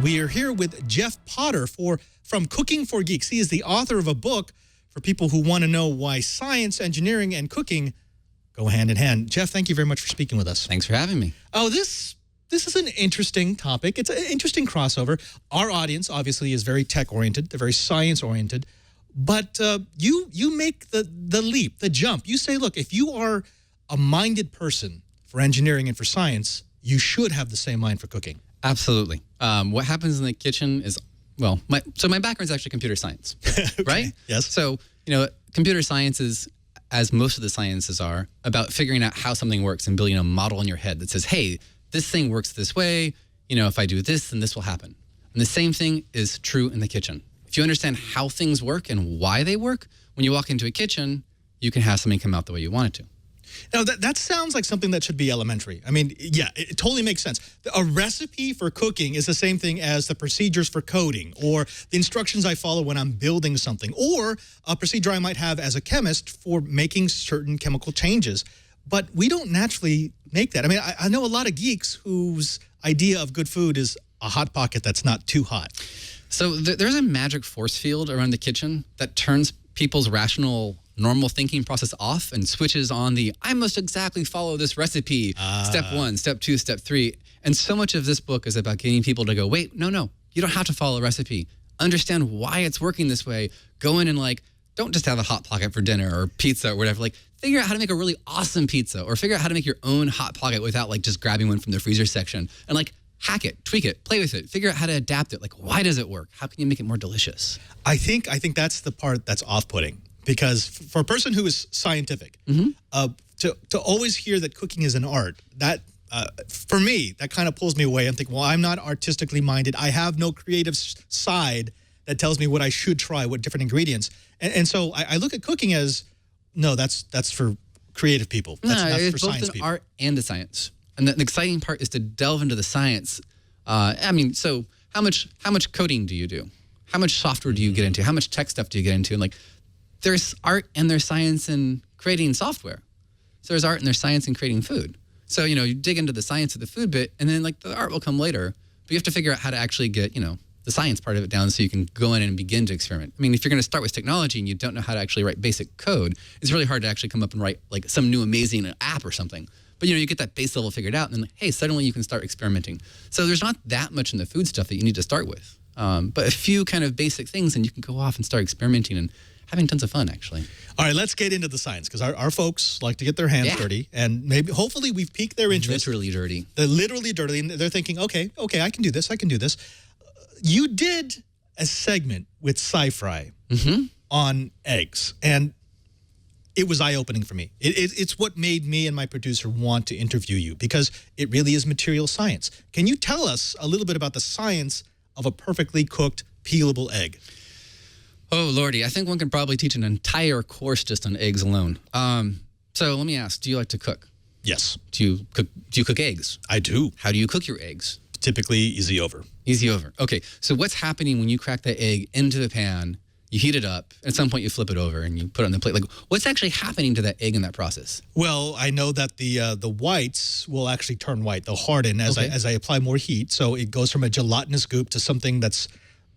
We are here with Jeff Potter from Cooking for Geeks. He is the author of a book for people who want to know why science, engineering, and cooking go hand in hand. Jeff, thank you very much for speaking with us. Thanks for having me. Oh, this is an interesting topic. It's an interesting crossover. Our audience, obviously, is very tech-oriented. They're very science-oriented. But you make the leap, the jump. You say, look, if you are a minded person for engineering and for science, you should have the same mind for cooking. Absolutely. What happens in the kitchen is, well, my background is actually computer science, Okay. right? Yes. So, computer science is, as most of the sciences are, about figuring out how something works and building a model in your head that says, hey, this thing works this way. If I do this, then this will happen. And the same thing is true in the kitchen. If you understand how things work and why they work, when you walk into a kitchen, you can have something come out the way you want it to. Now, that sounds like something that should be elementary. I mean, yeah, it totally makes sense. A recipe for cooking is the same thing as the procedures for coding, or the instructions I follow when I'm building something, or a procedure I might have as a chemist for making certain chemical changes. But we don't naturally make that. I mean, I know a lot of geeks whose idea of good food is a hot pocket that's not too hot. So there's a magic force field around the kitchen that turns people's rational, normal thinking process off and switches on the, I must exactly follow this recipe, step 1, step 2, step 3. And so much of this book is about getting people to go, wait, no, you don't have to follow a recipe. Understand why it's working this way. Go in and don't just have a Hot Pocket for dinner or pizza or whatever. Figure out how to make a really awesome pizza, or figure out how to make your own Hot Pocket without just grabbing one from the freezer section, and hack it, tweak it, play with it, figure out how to adapt it. Why does it work? How can you make it more delicious? I think that's the part that's off-putting, because for a person who is scientific, to always hear that cooking is an art, that for me, that kind of pulls me away. I'm thinking, well, I'm not artistically minded. I have no creative side that tells me what I should try, what different ingredients. And so I look at cooking as, no, that's for creative people. That's not for science people. It's both an art and a science. And the exciting part is to delve into the science. So how much coding do you do? How much software do you get into? How much tech stuff do you get into? And there's art and there's science in creating software. So there's art and there's science in creating food. So, you dig into the science of the food bit, and then the art will come later. But you have to figure out how to actually get, the science part of it down so you can go in and begin to experiment. I mean, if you're going to start with technology and you don't know how to actually write basic code, it's really hard to actually come up and write some new amazing app or something. But you get that base level figured out, and then, hey, suddenly you can start experimenting. So there's not that much in the food stuff that you need to start with. But a few kind of basic things, and you can go off and start experimenting and having tons of fun, actually. All right, let's get into the science, because our folks like to get their hands dirty, and hopefully we've piqued their interest. Literally dirty. They're literally dirty, and they're thinking, okay, I can do this. You did a segment with Sci-Fry on eggs, and it was eye-opening for me. It's what made me and my producer want to interview you, because it really is material science. Can you tell us a little bit about the science of a perfectly cooked, peelable egg? Oh, Lordy, I think one can probably teach an entire course just on eggs alone. So let me ask, do you like to cook? Yes. Do you cook eggs? I do. How do you cook your eggs? Typically easy over. Easy over. Okay, so what's happening when you crack that egg into the pan, you heat it up, at some point you flip it over and you put it on the plate? What's actually happening to that egg in that process? Well, I know that the whites will actually turn white. They'll harden as I apply more heat. So it goes from a gelatinous goop to something that's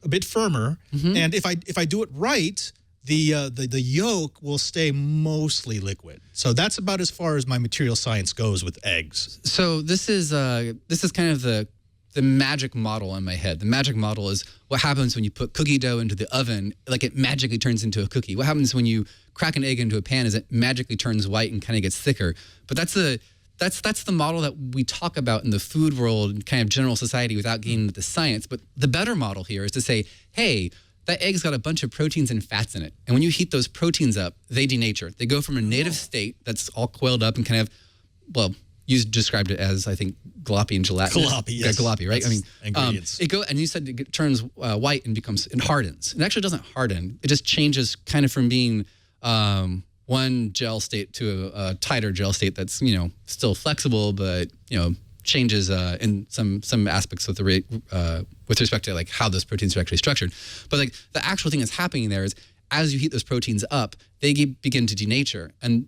a bit firmer. And if I do it right, the yolk will stay mostly liquid. So that's about as far as my material science goes with eggs. So this is kind of the magic model in my head. The magic model is what happens when you put cookie dough into the oven, it magically turns into a cookie. What happens when you crack an egg into a pan is it magically turns white and kind of gets thicker. But that's the model that we talk about in the food world and kind of general society without getting into the science. But the better model here is to say, hey, that egg's got a bunch of proteins and fats in it. And when you heat those proteins up, they denature. They go from a native state that's all coiled up and kind of, well, you described it as, I think, gloppy and gelatinous. Gloppy, yes. Yeah, gloppy, right? That's ingredients. And you said it turns white and it hardens. It actually doesn't harden. It just changes kind of from being one gel state to a tighter gel state that's, still flexible, but, changes in some aspects with respect to how those proteins are actually structured. But the actual thing that's happening there is as you heat those proteins up, they begin to denature. And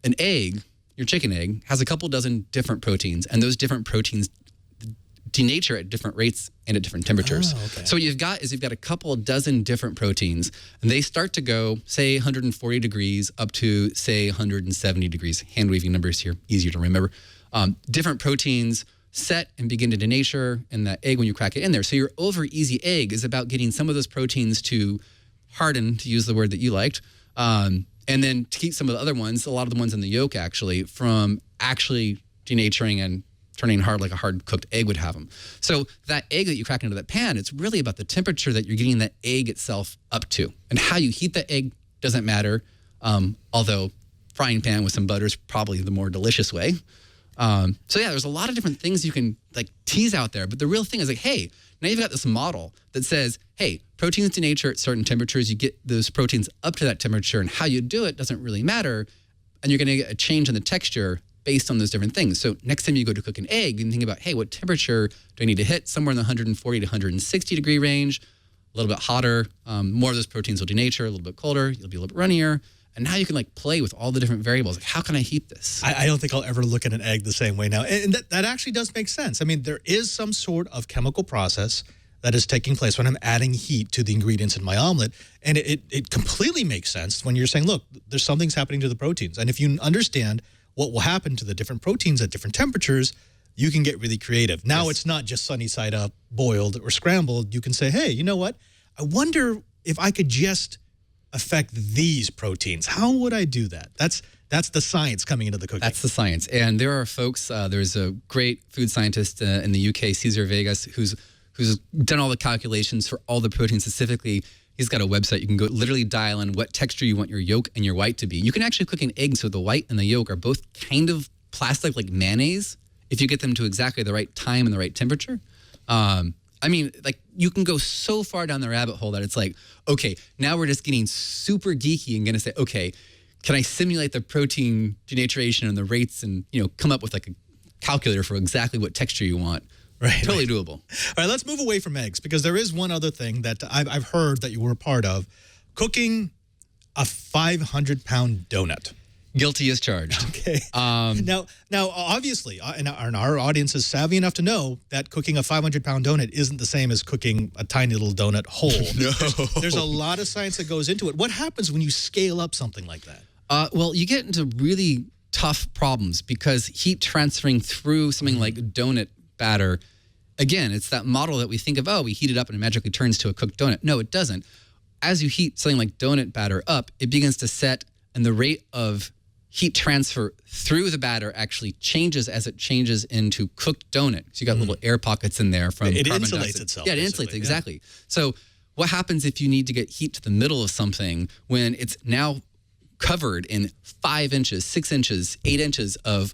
an egg, your chicken egg, has a couple dozen different proteins, and those different proteins denature at different rates and at different temperatures. Oh, okay. So what you've got a couple dozen different proteins, and they start to go, say, 140 degrees up to, say, 170 degrees. Hand-waving numbers here, easier to remember. Different proteins set and begin to denature in that egg when you crack it in there. So your over-easy egg is about getting some of those proteins to harden, to use the word that you liked, and then to keep some of the other ones, a lot of the ones in the yolk actually, from actually denaturing and turning hard like a hard-cooked egg would have them. So that egg that you crack into that pan, it's really about the temperature that you're getting that egg itself up to. And how you heat that egg doesn't matter, although frying pan with some butter is probably the more delicious way. So yeah, there's a lot of different things you can like tease out there. But the real thing is like, hey, now you've got this model that says, hey, proteins denature at certain temperatures. You get those proteins up to that temperature, and how you do it doesn't really matter. And you're going to get a change in the texture based on those different things. So next time you go to cook an egg, you can think about, hey, what temperature do I need to hit? Somewhere in the 140 to 160 degree range, a little bit hotter. More of those proteins will denature, a little bit colder. You'll be a little bit runnier. And now you can like play with all the different variables. Like, how can I heat this? I don't think I'll ever look at an egg the same way now. And that actually does make sense. I mean, there is some sort of chemical process that is taking place when I'm adding heat to the ingredients in my omelet. And it completely makes sense when you're saying, look, there's something's happening to the proteins. And if you understand what will happen to the different proteins at different temperatures, you can get really creative. Now It's not just sunny side up, boiled or scrambled. You can say, hey, you know what? I wonder if I could just affect these proteins. How would I do that? That's the science coming into the cooking. That's the science. And there are folks, there's a great food scientist in the UK, Cesar Vegas, who's done all the calculations for all the proteins specifically. He's got a website. You can go literally dial in what texture you want your yolk and your white to be. You can actually cook an egg so the white and the yolk are both kind of plastic like mayonnaise if you get them to exactly the right time and the right temperature. I mean, like, you can go so far down the rabbit hole that it's like, okay, now we're just getting super geeky and going to say, okay, can I simulate the protein denaturation and the rates and, come up with like a calculator for exactly what texture you want? Right. Totally doable. All right, let's move away from eggs because there is one other thing that I've heard that you were a part of, cooking a 500-pound donut. Guilty as charged. Okay. Now, obviously, and our audience is savvy enough to know that cooking a 500-pound donut isn't the same as cooking a tiny little donut whole. No. There's a lot of science that goes into it. What happens when you scale up something like that? Well, you get into really tough problems because heat transferring through something like donut batter, again, it's that model that we think of, we heat it up and it magically turns to a cooked donut. No, it doesn't. As you heat something like donut batter up, it begins to set, and the rate of heat transfer through the batter actually changes as it changes into cooked donut. So you got little air pockets in there from it carbon insulates dioxide. itself. Yeah, it insulates, exactly. So what happens if you need to get heat to the middle of something when it's now covered in 5 inches, 6 inches, 8 inches of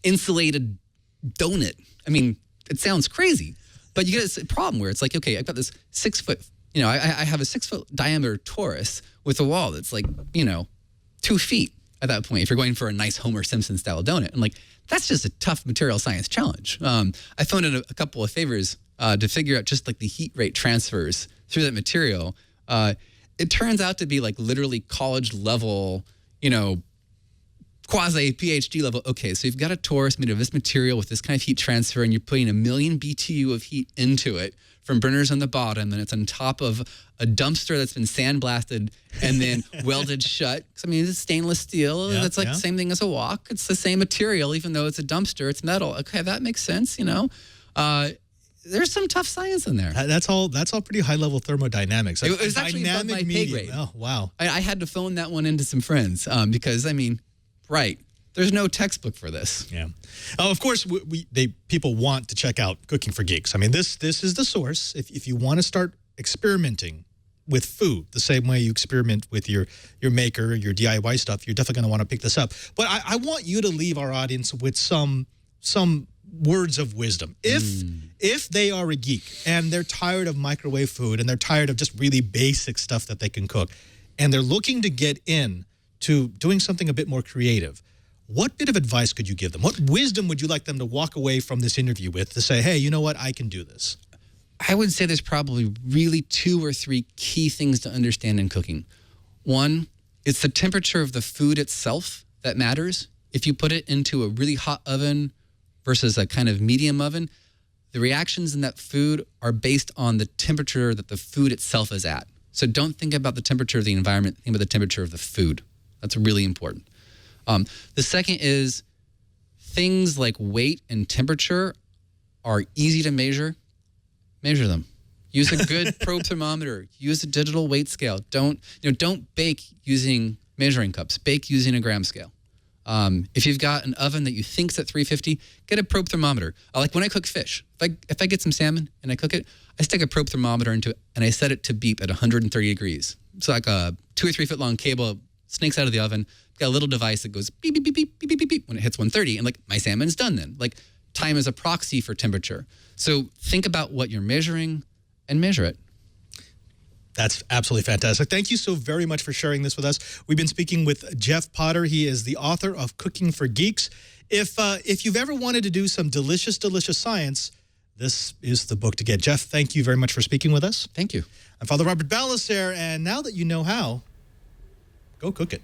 insulated donut? I mean, it sounds crazy, but you get a problem where it's like, okay, I've got this 6 foot, I have a 6 foot diameter torus with a wall that's like, 2 feet. At that point, if you're going for a nice Homer Simpson style donut. And like, that's just a tough material science challenge. I phoned in a couple of favors to figure out just like the heat rate transfers through that material. It turns out to be like literally college level, quasi PhD level. Okay, so you've got a torus made of this material with this kind of heat transfer, and you're putting 1 million BTU of heat into it from burners on the bottom, and it's on top of a dumpster that's been sandblasted and then welded shut. I mean, it's stainless steel. That's like the same thing as a wok. It's the same material, even though it's a dumpster, it's metal. Okay, that makes sense, There's some tough science in there. That's all pretty high-level thermodynamics. It was actually above my pay grade. Oh, wow. I had to phone that one into some friends because, right. There's no textbook for this. Yeah. Of course, people want to check out Cooking for Geeks. I mean, this is the source. If you want to start experimenting with food the same way you experiment with your maker, your DIY stuff, you're definitely going to want to pick this up. But I want you to leave our audience with some words of wisdom. If they are a geek and they're tired of microwave food and they're tired of just really basic stuff that they can cook, and they're looking to get in to doing something a bit more creative, what bit of advice could you give them? What wisdom would you like them to walk away from this interview with to say, hey, you know what, I can do this? I would say there's probably really 2 or 3 key things to understand in cooking. One, it's the temperature of the food itself that matters. If you put it into a really hot oven versus a kind of medium oven, the reactions in that food are based on the temperature that the food itself is at. So don't think about the temperature of the environment, think about the temperature of the food. That's really important. The second is things like weight and temperature are easy to measure. Measure them. Use a good probe thermometer. Use a digital weight scale. Don't bake using measuring cups. Bake using a gram scale. If you've got an oven that you think's at 350, get a probe thermometer. Like when I cook fish, if I get some salmon and I cook it, I stick a probe thermometer into it and I set it to beep at 130 degrees. It's like a 2 or 3 foot long cable, snakes out of the oven. Got a little device that goes beep, beep, beep, beep, beep, beep, beep, beep when it hits 130. And like my salmon's done then. Like time is a proxy for temperature. So think about what you're measuring and measure it. That's absolutely fantastic. Thank you so very much for sharing this with us. We've been speaking with Jeff Potter. He is the author of Cooking for Geeks. If you've ever wanted to do some delicious, delicious science, this is the book to get. Jeff, thank you very much for speaking with us. Thank you. I'm Father Robert Ballecer, and now that you know how, go cook it.